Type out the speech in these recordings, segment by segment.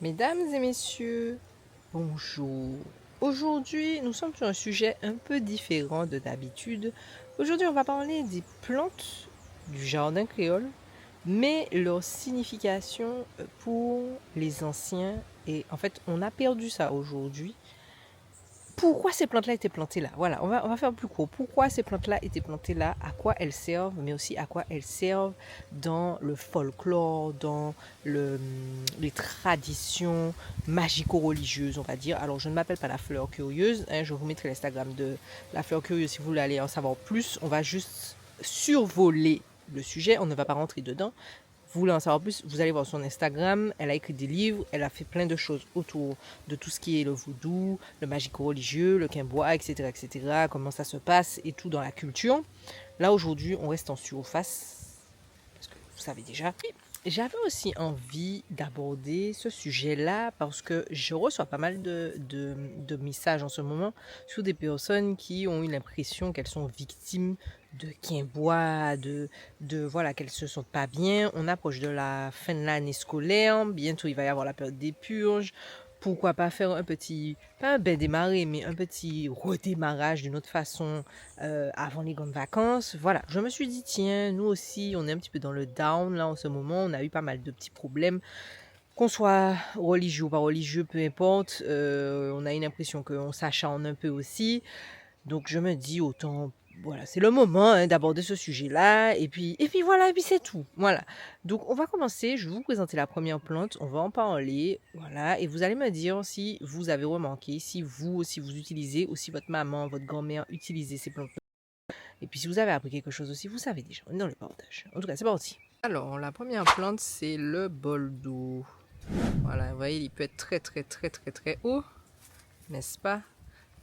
Mesdames et messieurs, bonjour. Aujourd'hui, nous sommes sur un sujet un peu différent de d'habitude. Aujourd'hui, on va parler des plantes du jardin créole, mais leur signification pour les anciens. Et en fait, on a perdu ça aujourd'hui. Pourquoi ces plantes-là étaient plantées là? Voilà, on va faire plus court. Pourquoi ces plantes-là étaient plantées là? À quoi elles servent? Mais aussi à quoi elles servent dans le folklore, dans les traditions magico-religieuses, on va dire. Alors, je ne m'appelle pas la fleur curieuse. Hein, je vous mettrai l'Instagram de la fleur curieuse si vous voulez aller en savoir plus. On va juste survoler le sujet. On ne va pas rentrer dedans. Vous voulez en savoir plus, vous allez voir son Instagram. Elle a écrit des livres, elle a fait plein de choses autour de tout ce qui est le vaudou, le magico-religieux, le quimbois, etc., etc., comment ça se passe et tout dans la culture. Là, aujourd'hui, on reste en surface, parce que vous savez déjà. J'avais aussi envie d'aborder ce sujet-là parce que je reçois pas mal de messages en ce moment sur des personnes qui ont eu l'impression qu'elles sont victimes de quimbois, voilà, qu'elles se sentent pas bien. On approche de la fin de l'année scolaire, bientôt il va y avoir la période des purges. Pourquoi pas faire un petit, pas un bain démarré, mais un petit redémarrage d'une autre façon avant les grandes vacances. Voilà, je me suis dit, tiens, nous aussi, on est un petit peu dans le down là en ce moment. On a eu pas mal de petits problèmes, qu'on soit religieux ou pas religieux, peu importe. On a une impression qu'on s'acharne un peu aussi. Donc je me dis, autant, voilà, c'est le moment hein, d'aborder ce sujet-là. Et puis voilà, et puis c'est tout. Voilà. Donc on va commencer. Je vais vous présenter la première plante. On va en parler. Voilà. Et vous allez me dire si vous avez remarqué, si vous aussi vous utilisez, ou si votre maman, votre grand-mère utilisait ces plantes. Et puis si vous avez appris quelque chose aussi, vous savez déjà, on est dans le partage. En tout cas, c'est parti. Alors, la première plante, c'est le bol d'eau. Voilà, vous voyez, il peut être très très très très très haut, n'est-ce pas?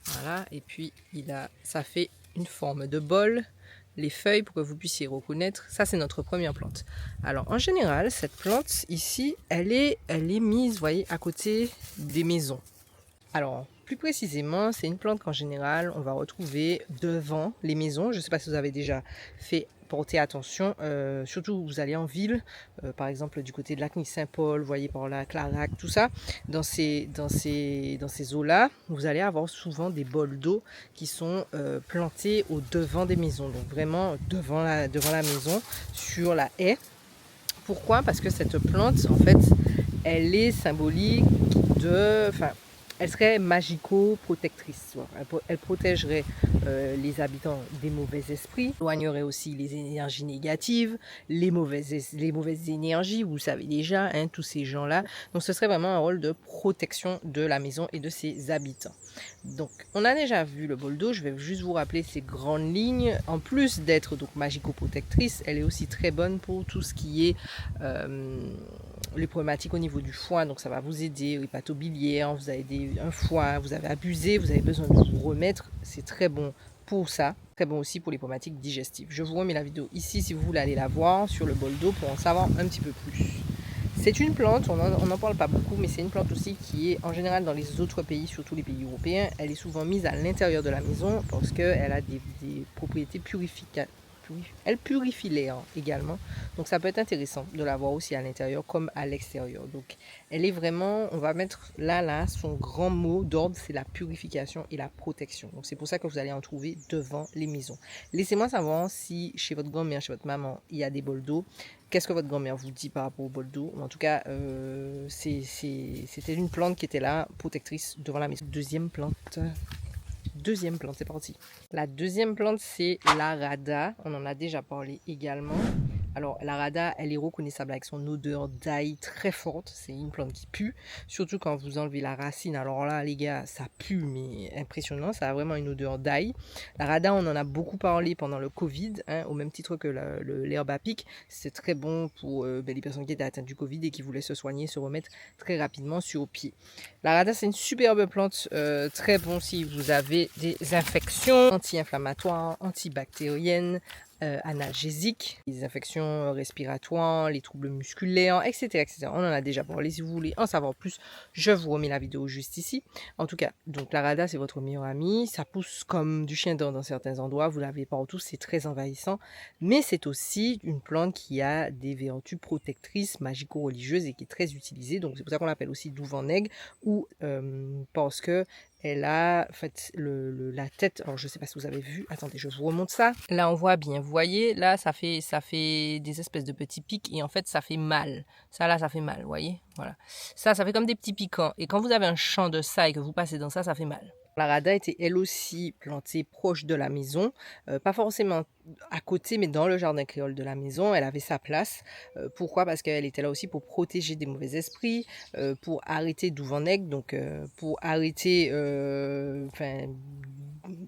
Voilà, et puis ça fait une forme de bol. Les feuilles, pour que vous puissiez reconnaître, ça c'est notre première plante. Alors en général, cette plante ici, elle est mise, vous voyez, à côté des maisons. Alors, plus précisément, c'est une plante qu'en général, on va retrouver devant les maisons. Je ne sais pas si vous avez déjà fait porter attention, surtout vous allez en ville, par exemple du côté de Lacny Saint-Paul, vous voyez par là, Clarac, tout ça, dans ces eaux-là, vous allez avoir souvent des bols d'eau qui sont plantés au devant des maisons, donc vraiment devant la maison, sur la haie. Pourquoi? Parce que cette plante, en fait, elle est symbolique elle serait magico-protectrice. Elle protégerait les habitants des mauvais esprits, éloignerait aussi les énergies négatives, les mauvaises énergies, vous le savez déjà, hein, tous ces gens-là. Donc ce serait vraiment un rôle de protection de la maison et de ses habitants. Donc on a déjà vu le bol d'eau, je vais juste vous rappeler ces grandes lignes. En plus d'être donc magico-protectrice, elle est aussi très bonne pour tout ce qui est les problématiques au niveau du foie, donc ça va vous aider, hépatobiliaire, vous avez un foie, vous avez abusé, vous avez besoin de vous remettre, c'est très bon pour ça, très bon aussi pour les problématiques digestives. Je vous remets la vidéo ici si vous voulez aller la voir sur le bol d'eau pour en savoir un petit peu plus. C'est une plante, on n'en parle pas beaucoup, mais c'est une plante aussi qui est en général dans les autres pays, surtout les pays européens, elle est souvent mise à l'intérieur de la maison parce qu'elle a des propriétés purificatoires. Elle purifie l'air également. Donc ça peut être intéressant de la voir aussi à l'intérieur comme à l'extérieur. Donc elle est vraiment, on va mettre là, son grand mot d'ordre, c'est la purification et la protection. Donc c'est pour ça que vous allez en trouver devant les maisons. Laissez-moi savoir si chez votre grand-mère, chez votre maman, il y a des bols d'eau. Qu'est-ce que votre grand-mère vous dit par rapport au bol d'eau? En tout cas, c'était une plante qui était là, protectrice devant la maison. Deuxième plante, c'est parti. La deuxième plante, c'est l'arada. On en a déjà parlé également. Alors, l'arada, elle est reconnaissable avec son odeur d'ail très forte. C'est une plante qui pue, surtout quand vous enlevez la racine. Alors là, les gars, ça pue, mais impressionnant. Ça a vraiment une odeur d'ail. L'arada, on en a beaucoup parlé pendant le Covid, hein, au même titre que l'herbe à pic. C'est très bon pour les personnes qui étaient atteintes du Covid et qui voulaient se soigner, se remettre très rapidement sur pied. L'arada, c'est une superbe plante, très bon si vous avez des infections anti-inflammatoires, antibactériennes, analgésiques, les infections respiratoires, les troubles musculaires, etc., etc. On en a déjà parlé. Si vous voulez en savoir plus, je vous remets la vidéo juste ici. En tout cas, donc la rada, c'est votre meilleur ami. Ça pousse comme du chien dent dans certains endroits. Vous l'avez partout, c'est très envahissant. Mais c'est aussi une plante qui a des vertus protectrices, magico-religieuses et qui est très utilisée. Donc c'est pour ça qu'on l'appelle aussi douve-en-aigle ou parce que elle a en fait la tête. Alors je sais pas si vous avez vu. Attendez, je vous remonte ça. Là on voit bien. Vous voyez, là ça fait des espèces de petits pics et en fait ça fait mal. Ça là ça fait mal. Vous voyez, voilà. Ça fait comme des petits piquants. Et quand vous avez un champ de ça et que vous passez dans ça, ça fait mal. La rada était elle aussi plantée proche de la maison, pas forcément à côté, mais dans le jardin créole de la maison. Elle avait sa place. Pourquoi? Parce qu'elle était là aussi pour protéger des mauvais esprits, pour arrêter douve-en-aigle, donc pour arrêter,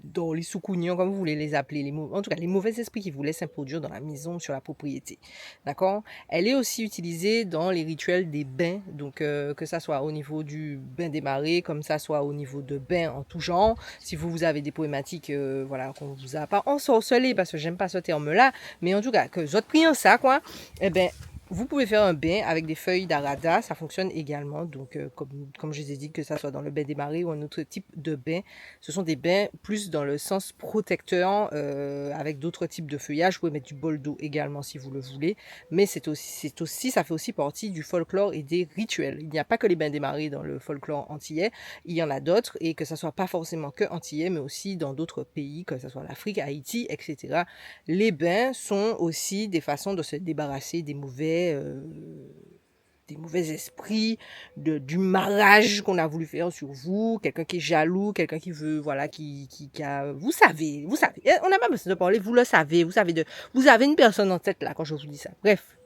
dans les soucounions, comme vous voulez les appeler, en tout cas les mauvais esprits qui voulaient s'introduire dans la maison, sur la propriété. D'accord? Elle est aussi utilisée dans les rituels des bains, donc que ça soit au niveau du bain des marées, comme ça soit au niveau de bains en tout genre. Si vous avez des problématiques, voilà, qu'on vous a pas ensorcelé, parce que j'aime pas ce terme-là, mais en tout cas, que vous êtes pris en ça, quoi, eh ben, vous pouvez faire un bain avec des feuilles d'arada, ça fonctionne également. Donc, comme je vous ai dit, que ça soit dans le bain des marées ou un autre type de bain, ce sont des bains plus dans le sens protecteur, avec d'autres types de feuillage. Vous pouvez mettre du bol d'eau également si vous le voulez, mais ça fait aussi partie du folklore et des rituels. Il n'y a pas que les bains des marées dans le folklore antillais, il y en a d'autres, et que ça soit pas forcément que antillais, mais aussi dans d'autres pays, que ce soit l'Afrique, Haïti, etc. Les bains sont aussi des façons de se débarrasser des mauvais esprits, du marrage qu'on a voulu faire sur vous, quelqu'un qui est jaloux, quelqu'un qui veut, voilà, qui a, vous savez, on n'a pas besoin de parler, vous le savez, vous avez une personne en tête là quand je vous dis ça. Bref.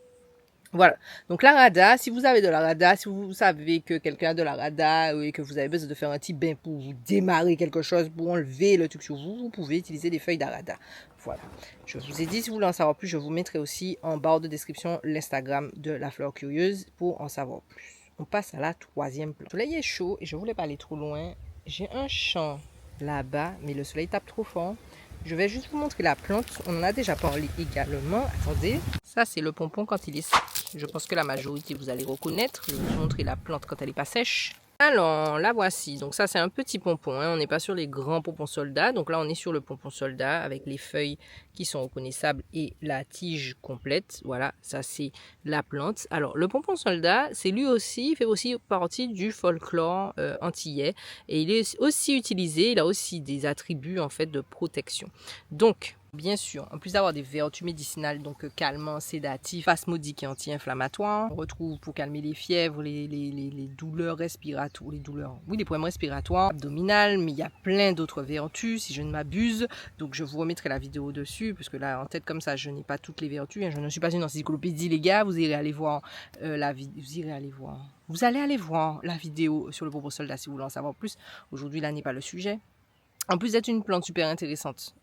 Voilà. Donc la rada, si vous avez de la rada, si vous savez que quelqu'un a de la rada et que vous avez besoin de faire un petit bain pour vous démarrer quelque chose, pour enlever le truc sur vous, vous pouvez utiliser des feuilles d'arada. Voilà. Je vous ai dit, si vous voulez en savoir plus, je vous mettrai aussi en barre de description l'Instagram de la fleur curieuse pour en savoir plus. On passe à la troisième plante. Le soleil est chaud et je voulais pas aller trop loin. J'ai un champ là-bas, mais le soleil tape trop fort. Je vais juste vous montrer la plante. On en a déjà parlé également. Attendez. Ça, c'est le pompon quand il est sec. Je pense que la majorité, vous allez reconnaître. Je vais vous montrer la plante quand elle n'est pas sèche. Alors, la voici. Donc ça, c'est un petit pompon. Hein. On n'est pas sur les grands pompons soldats. Donc là, on est sur le pompon soldat avec les feuilles qui sont reconnaissables et la tige complète. Voilà, ça, c'est la plante. Alors, le pompon soldat, c'est lui aussi, il fait aussi partie du folklore antillais. Et il est aussi utilisé, il a aussi des attributs, en fait, de protection. Donc, bien sûr, en plus d'avoir des vertus médicinales, donc calmants, sédatifs, spasmodiques et anti-inflammatoires, on retrouve pour calmer les fièvres, les douleurs respiratoires, les problèmes respiratoires, abdominales, mais il y a plein d'autres vertus, si je ne m'abuse. Donc je vous remettrai la vidéo dessus, parce que là, en tête comme ça, je n'ai pas toutes les vertus. Hein, je ne suis pas une encyclopédie, les gars. Vous irez aller voir Vous allez aller voir la vidéo sur le pompon soldat si vous voulez en savoir plus. Aujourd'hui, là n'est pas le sujet. En plus d'être une plante super intéressante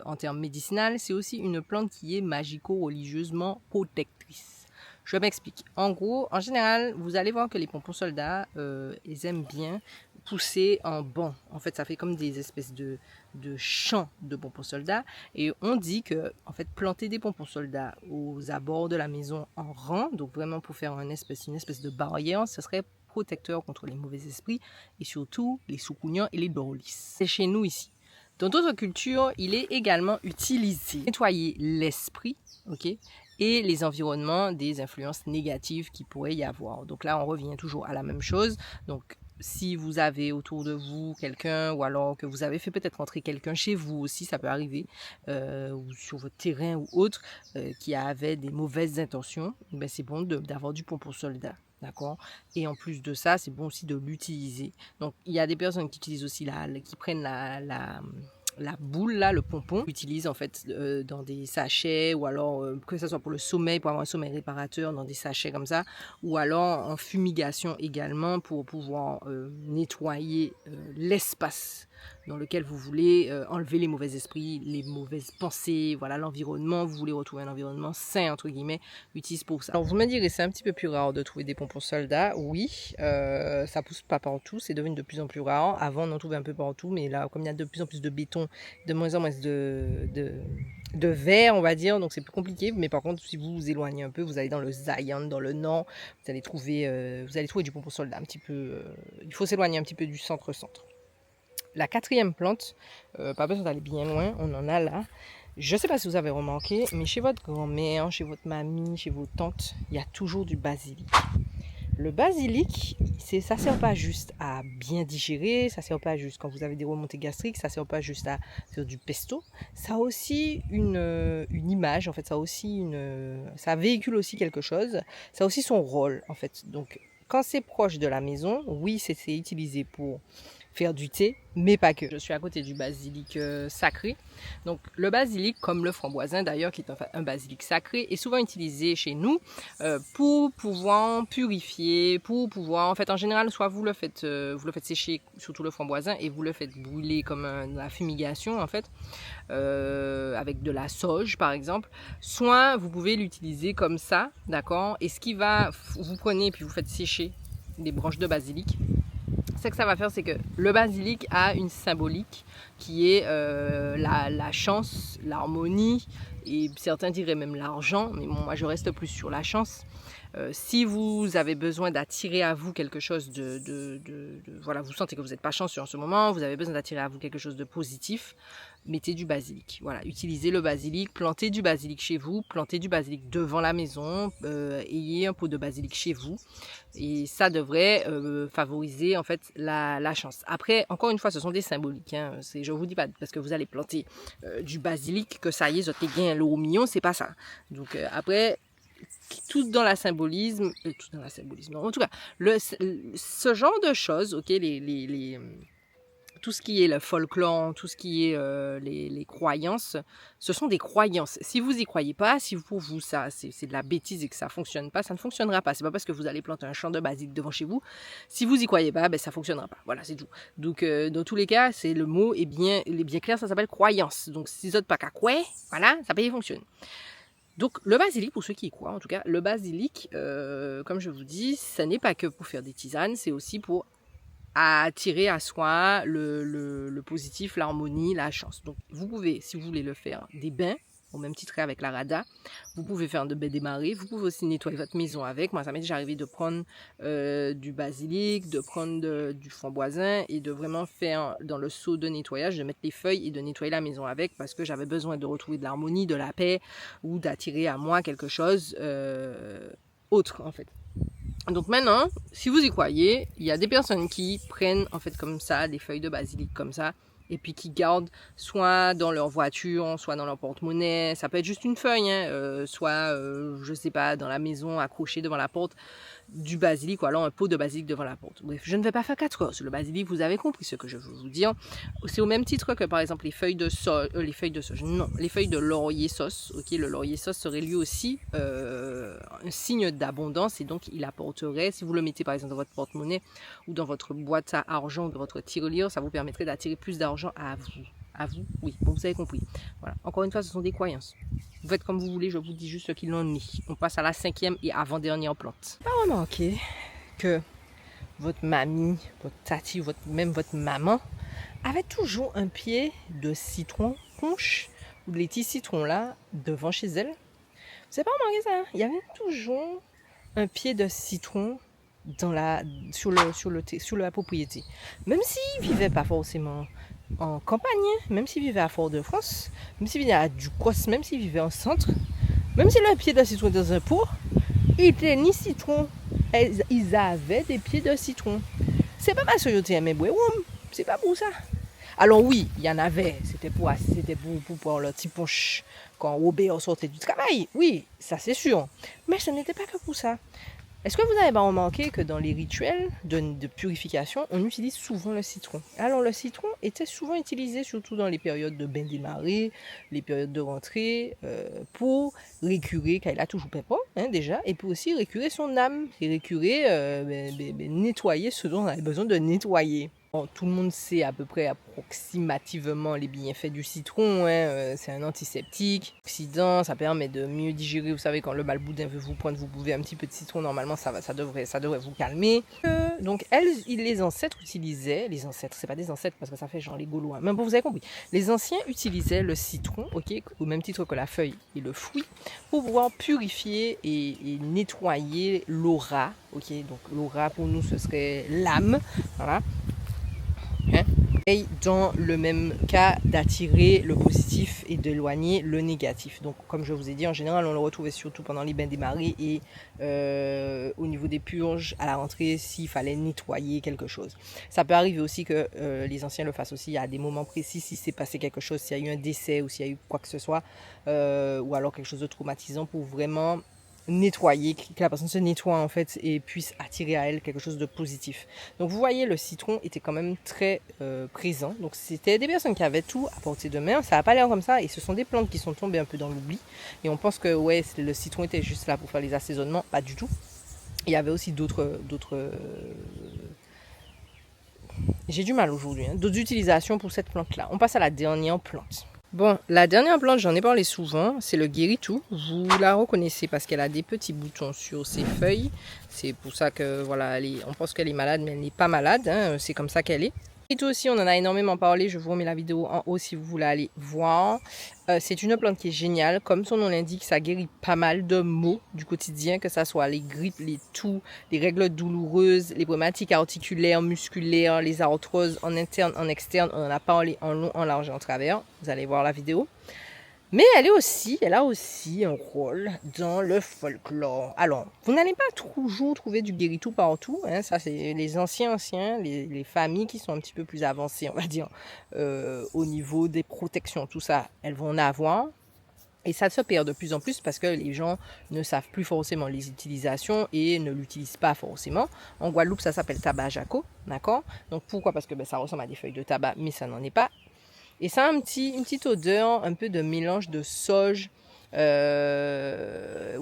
en termes médicinaux, c'est aussi une plante qui est magico-religieusement protectrice. Je m'explique. En gros, en général, vous allez voir que les pompons soldats, ils aiment bien pousser en banc. En fait, ça fait comme des espèces de champs de pompons soldats. Et on dit que, en fait, planter des pompons soldats aux abords de la maison en rang, donc vraiment pour faire une espèce de barrière, ce serait protecteur contre les mauvais esprits et surtout les soucounians et les dorlis. C'est chez nous ici. Dans d'autres cultures, il est également utilisé pour nettoyer l'esprit, ok, et les environnements des influences négatives qui pourrait y avoir. Donc là, on revient toujours à la même chose. Donc si vous avez autour de vous quelqu'un, ou alors que vous avez fait peut-être entrer quelqu'un chez vous aussi, ça peut arriver, ou sur votre terrain ou autre, qui avait des mauvaises intentions, ben c'est bon d'avoir du pompon soldat. D'accord. Et en plus de ça, c'est bon aussi de l'utiliser. Donc, il y a des personnes qui utilisent aussi qui prennent la boule, là, le pompon, utilisent en fait dans des sachets, ou alors que ce soit pour le sommeil, pour avoir un sommeil réparateur, dans des sachets comme ça, ou alors en fumigation également pour pouvoir nettoyer l'espace dans lequel vous voulez enlever les mauvais esprits, les mauvaises pensées, voilà, l'environnement, vous voulez retrouver un environnement sain, entre guillemets, utilise pour ça. Alors vous me direz, c'est un petit peu plus rare de trouver des pompons soldats, oui, ça pousse pas partout, c'est devenu de plus en plus rare. Avant on en trouvait un peu partout, mais là, comme il y a de plus en plus de béton font de moins en moins de verre, on va dire, donc c'est plus compliqué. Mais par contre, si vous vous éloignez un peu, vous allez dans le Zion, dans le nord, vous allez trouver du bonbon soldat un petit peu. Il faut s'éloigner un petit peu du centre-centre. La quatrième plante, pas besoin d'aller bien loin, on en a là. Je ne sais pas si vous avez remarqué, mais chez votre grand-mère, chez votre mamie, chez vos tantes, il y a toujours du basilic. Le basilic, ça ne sert pas juste à bien digérer, ça ne sert pas juste quand vous avez des remontées gastriques, ça ne sert pas juste à faire du pesto. Ça a aussi une image, en fait, ça véhicule aussi quelque chose, ça a aussi son rôle, en fait. Donc, quand c'est proche de la maison, oui, c'est utilisé pour faire du thé, mais pas que. Je suis à côté du basilic sacré. Donc le basilic, comme le framboisin d'ailleurs, qui est un basilic sacré, est souvent utilisé chez nous pour pouvoir purifier, pour pouvoir, en fait, en général, soit vous le faites sécher, surtout le framboisin, et vous le faites brûler comme la fumigation, en fait, avec de la sauge, par exemple. Soit vous pouvez l'utiliser comme ça, d'accord. Et vous prenez et puis vous faites sécher des branches de basilic. Ce que ça va faire, c'est que le basilic a une symbolique qui est la chance, l'harmonie, et certains diraient même l'argent, mais bon, moi je reste plus sur la chance. Si vous avez besoin d'attirer à vous quelque chose voilà, vous sentez que vous n'êtes pas chanceux en ce moment, vous avez besoin d'attirer à vous quelque chose de positif, mettez du basilic. Voilà, utilisez le basilic, plantez du basilic chez vous, plantez du basilic devant la maison, ayez un pot de basilic chez vous, et ça devrait favoriser en fait la chance. Après, encore une fois, ce sont des symboliques. Hein. Je vous dis pas parce que vous allez planter du basilic que ça y est, vous avez gagné l'eau au million, c'est pas ça. Donc après, tout dans la symbolisme, non, en tout cas, ce genre de choses, ok, tout ce qui est le folklore, tout ce qui est les croyances, ce sont des croyances. Si vous y croyez pas, si pour vous ça c'est de la bêtise et que ça fonctionne pas, ça ne fonctionnera pas. C'est pas parce que vous allez planter un champ de basilic devant chez vous, si vous y croyez pas, ben ça fonctionnera pas. Voilà, c'est tout. Donc dans tous les cas, c'est le mot est bien clair, ça s'appelle croyance. Donc si vous n'êtes pas qu'à quoi, voilà, ça peut y fonctionner. Donc le basilic, pour ceux qui y croient en tout cas, le basilic, comme je vous dis, ça n'est pas que pour faire des tisanes, c'est aussi pour attirer à soi le positif, l'harmonie, la chance. Donc vous pouvez, si vous voulez le faire, des bains, au même titre qu'avec la rada, vous pouvez faire de bains démarrés, vous pouvez aussi nettoyer votre maison avec. Moi ça m'est déjà arrivé de prendre du basilic, de prendre du framboisin et de vraiment faire dans le seau de nettoyage, de mettre les feuilles et de nettoyer la maison avec parce que j'avais besoin de retrouver de l'harmonie, de la paix ou d'attirer à moi quelque chose autre en fait. Donc maintenant, si vous y croyez, il y a des personnes qui prennent en fait comme ça des feuilles de basilic comme ça et puis qui gardent soit dans leur voiture, soit dans leur porte-monnaie. Ça peut être juste une feuille, hein, soit je sais pas, dans la maison accrochée devant la porte du basilic ou alors un pot de basilic devant la porte. Bref, je ne vais pas faire 4 heures sur le basilic, vous avez compris ce que je veux vous dire. C'est au même titre que par exemple les feuilles de laurier sauce. Ok, le laurier sauce serait lui aussi un signe d'abondance et donc il apporterait, si vous le mettez par exemple dans votre porte-monnaie ou dans votre boîte à argent, de votre tirelire, ça vous permettrait d'attirer plus d'argent à vous. À vous, oui, bon, vous avez compris. Voilà. Encore une fois, ce sont des croyances. Vous faites comme vous voulez, je vous dis juste ce qu'il en est. On passe à la 5e et avant-dernière plante. Pas remarqué que votre mamie, votre tati, même votre maman avait toujours un pied de citron punch ou de les petits citrons là devant chez elle. Vous n'avez pas remarqué ça? Il y avait toujours un pied de citron sur la propriété. Même s'ils ne vivaient pas forcément en campagne, même s'ils vivaient à Fort-de-France, même s'ils vivaient à Ducos, même s'ils vivaient en centre, même si le pied de citron était dans un pot, ils n'étaient ni citron. Ils avaient des pieds de citron. C'est pas parce que ils aimaient boire, c'est pas pour ça. Alors oui, il y en avait, c'était pour leur petit punch quand Robert sortait du travail. Oui, ça c'est sûr. Mais ce n'était pas que pour ça. Est-ce que vous avez remarqué que dans les rituels de purification, on utilise souvent le citron? Alors le citron était souvent utilisé surtout dans les périodes de bain des marées, les périodes de rentrée, pour récurer, car il a toujours pépin déjà, et pour aussi récurer son âme, et récurer, nettoyer ce dont on avait besoin de nettoyer. Bon, tout le monde sait à peu près approximativement les bienfaits du citron. C'est un antiseptique, oxydant, ça permet de mieux digérer. Vous savez, quand le balboudin veut vous prendre, vous buvez un petit peu de citron. Normalement, ça devrait vous calmer. Donc, les ancêtres utilisaient, les ancêtres, c'est pas des ancêtres parce que ça fait genre les Gaulois. Mais bon, vous avez compris. Les anciens utilisaient le citron, ok, au même titre que la feuille et le fruit, pour pouvoir purifier et nettoyer l'aura. Ok, donc l'aura pour nous ce serait l'âme, voilà. Et dans le même cas d'attirer le positif et d'éloigner le négatif. Donc comme je vous ai dit, en général on le retrouvait surtout pendant les bains des marées et au niveau des purges à la rentrée s'il fallait nettoyer quelque chose. Ça peut arriver aussi que les anciens le fassent aussi à des moments précis, si s'est passé quelque chose, s'il y a eu un décès ou s'il y a eu quoi que ce soit, ou alors quelque chose de traumatisant, pour vraiment nettoyer, que la personne se nettoie en fait et puisse attirer à elle quelque chose de positif. Donc vous voyez, le citron était quand même très présent. Donc c'était des personnes qui avaient tout à portée de main. Ça n'a pas l'air comme ça et ce sont des plantes qui sont tombées un peu dans l'oubli. Et on pense que ouais, le citron était juste là pour faire les assaisonnements. Pas du tout. Il y avait aussi d'autres j'ai du mal aujourd'hui, d'autres utilisations pour cette plante-là. On passe à la dernière plante. Bon, la dernière plante, j'en ai parlé souvent, c'est le guéritou. Vous la reconnaissez parce qu'elle a des petits boutons sur ses feuilles. C'est pour ça que voilà, on pense qu'elle est malade, mais elle n'est pas malade. C'est comme ça qu'elle est. Guéritou aussi, on en a énormément parlé. Je vous remets la vidéo en haut si vous voulez aller voir. C'est une plante qui est géniale. Comme son nom l'indique, ça guérit pas mal de maux du quotidien, que ce soit les grippes, les toux, les règles douloureuses, les problématiques articulaires, musculaires, les arthroses en interne, en externe. On en a parlé en long, en large et en travers. Vous allez voir la vidéo. Mais elle a aussi un rôle dans le folklore. Alors, vous n'allez pas toujours trouver du guéritou partout. Ça, c'est les anciens, les familles qui sont un petit peu plus avancées, on va dire, au niveau des protections. Tout ça, elles vont en avoir. Et ça se perd de plus en plus parce que les gens ne savent plus forcément les utilisations et ne l'utilisent pas forcément. En Guadeloupe, ça s'appelle tabac jaco, d'accord? Donc pourquoi? Parce que ça ressemble à des feuilles de tabac, mais ça n'en est pas. Et ça a une petite odeur, un peu de mélange de sauge. De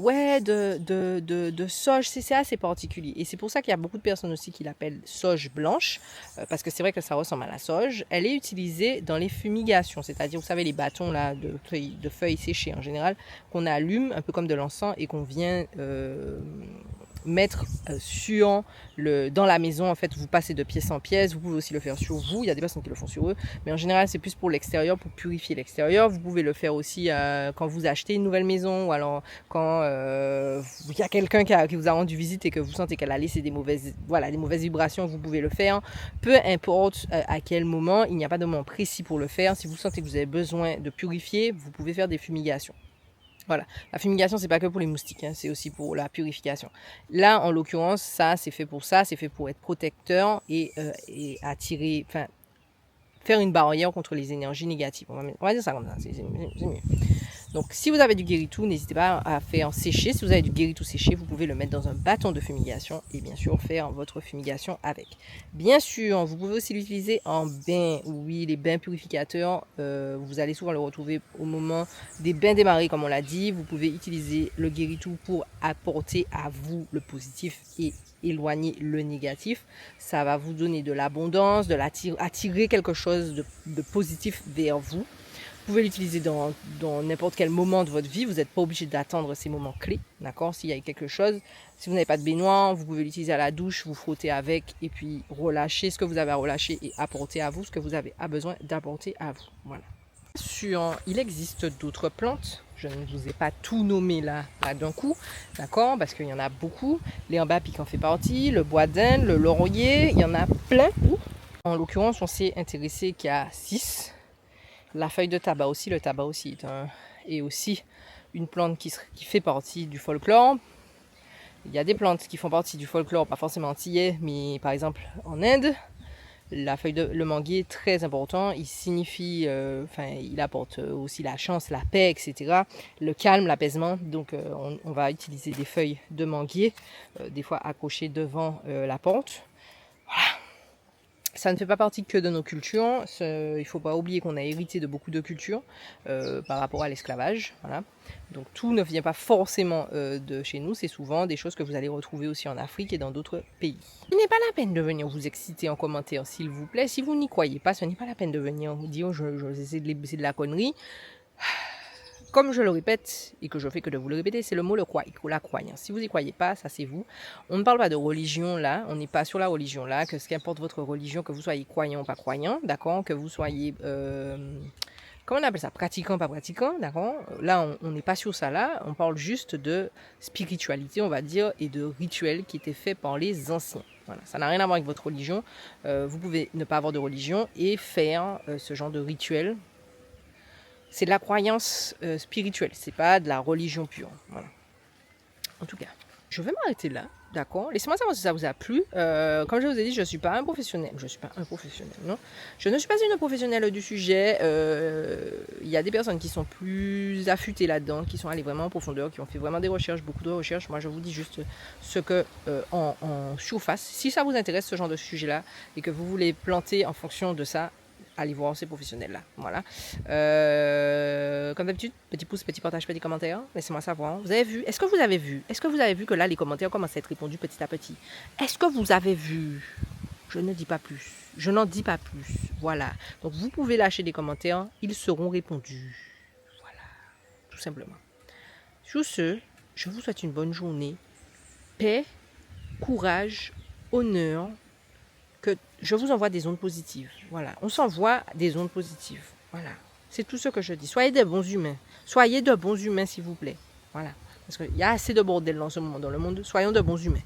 sauge, c'est assez particulier. Et c'est pour ça qu'il y a beaucoup de personnes aussi qui l'appellent sauge blanche, parce que c'est vrai que ça ressemble à la sauge. Elle est utilisée dans les fumigations, c'est-à-dire, vous savez, les bâtons là, de feuilles séchées en général, qu'on allume un peu comme de l'encens et qu'on vient mettre dans la maison. En fait, vous passez de pièce en pièce. Vous pouvez aussi le faire sur vous. Il y a des personnes qui le font sur eux, mais en général c'est plus pour l'extérieur, pour purifier l'extérieur. Vous pouvez le faire aussi quand vous achetez une nouvelle maison, ou alors quand il y a quelqu'un qui vous a rendu visite et que vous sentez qu'elle a laissé des mauvaises vibrations. Vous pouvez le faire, peu importe à quel moment. Il n'y a pas de moment précis pour le faire. Si vous sentez que vous avez besoin de purifier, vous pouvez faire des fumigations. Voilà, la fumigation, c'est pas que pour les moustiques, c'est aussi pour la purification. Là, en l'occurrence, ça, c'est fait pour ça, c'est fait pour être protecteur et attirer, enfin, faire une barrière contre les énergies négatives. On va dire ça comme ça, c'est mieux. Donc, si vous avez du guéritou, n'hésitez pas à faire sécher. Si vous avez du guéritou séché, vous pouvez le mettre dans un bâton de fumigation et bien sûr faire votre fumigation avec. Bien sûr, vous pouvez aussi l'utiliser en bain. Oui, les bains purificateurs, vous allez souvent le retrouver au moment des bains des marées, comme on l'a dit. Vous pouvez utiliser le guéritou pour apporter à vous le positif et éloigner le négatif. Ça va vous donner de l'abondance, attirer quelque chose de positif vers vous. Vous pouvez l'utiliser dans n'importe quel moment de votre vie. Vous n'êtes pas obligé d'attendre ces moments clés, d'accord? S'il y a quelque chose, si vous n'avez pas de baignoire, vous pouvez l'utiliser à la douche, vous frottez avec et puis relâcher ce que vous avez à relâcher et apporter à vous ce que vous avez besoin d'apporter à vous. Voilà. Il existe d'autres plantes. Je ne vous ai pas tout nommé là d'un coup, d'accord? Parce qu'il y en a beaucoup. L'herba pique en fait partie, le bois d'Inde, le laurier, il y en a plein. En l'occurrence, on s'est intéressé qu'il y a 6. La feuille de tabac aussi, le tabac aussi est aussi une plante qui fait partie du folklore. Il y a des plantes qui font partie du folklore, pas forcément antillais, mais par exemple en Inde, le manguier est très important. Il signifie, il apporte aussi la chance, la paix, etc. Le calme, l'apaisement. Donc on va utiliser des feuilles de manguier, des fois accrochées devant la porte. Voilà. Ça ne fait pas partie que de nos cultures. Il ne faut pas oublier qu'on a hérité de beaucoup de cultures par rapport à l'esclavage. Voilà. Donc tout ne vient pas forcément de chez nous. C'est souvent des choses que vous allez retrouver aussi en Afrique et dans d'autres pays. Il n'est pas la peine de venir vous exciter en commentaire, s'il vous plaît. Si vous n'y croyez pas, ce n'est pas la peine de venir vous dire c'est de la connerie. Comme je le répète et que je fais que de vous le répéter, c'est le mot la croyance. Si vous n'y croyez pas, ça c'est vous. On ne parle pas de religion là, on n'est pas sur la religion là, que ce qu'importe votre religion, que vous soyez croyant ou pas croyant, d'accord, que vous soyez, comment on appelle ça, pratiquant, pas pratiquant, d'accord. Là, on n'est pas sur ça là, on parle juste de spiritualité, on va dire, et de rituels qui étaient faits par les anciens. Voilà, ça n'a rien à voir avec votre religion. Vous pouvez ne pas avoir de religion et faire ce genre de rituel. C'est de la croyance spirituelle, c'est pas de la religion pure. Voilà. En tout cas, je vais m'arrêter là, d'accord. Laissez-moi savoir si ça vous a plu. Comme je vous ai dit, je ne suis pas un professionnel. Non. Je ne suis pas une professionnelle du sujet. Il y a des personnes qui sont plus affûtées là-dedans, qui sont allées vraiment en profondeur, qui ont fait vraiment des recherches, beaucoup de recherches. Moi, je vous dis juste ce que en surface. Si ça vous intéresse, ce genre de sujet-là, et que vous voulez planter en fonction de ça, allez voir ces professionnels-là. Voilà. Comme d'habitude, petit pouce, petit partage, petit commentaire. Laissez-moi savoir. Vous avez vu? Est-ce que vous avez vu que là, les commentaires commencent à être répondus petit à petit? Est-ce que vous avez vu? Je ne dis pas plus. Je n'en dis pas plus. Voilà. Donc, vous pouvez lâcher des commentaires. Ils seront répondus. Voilà. Tout simplement. Sur ce, je vous souhaite une bonne journée. Paix, courage, honneur. Que je vous envoie des ondes positives. Voilà, on s'envoie des ondes positives. Voilà, c'est tout ce que je dis. Soyez de bons humains. Soyez de bons humains, s'il vous plaît. Voilà, parce qu'il y a assez de bordel en ce moment dans le monde. Soyons de bons humains.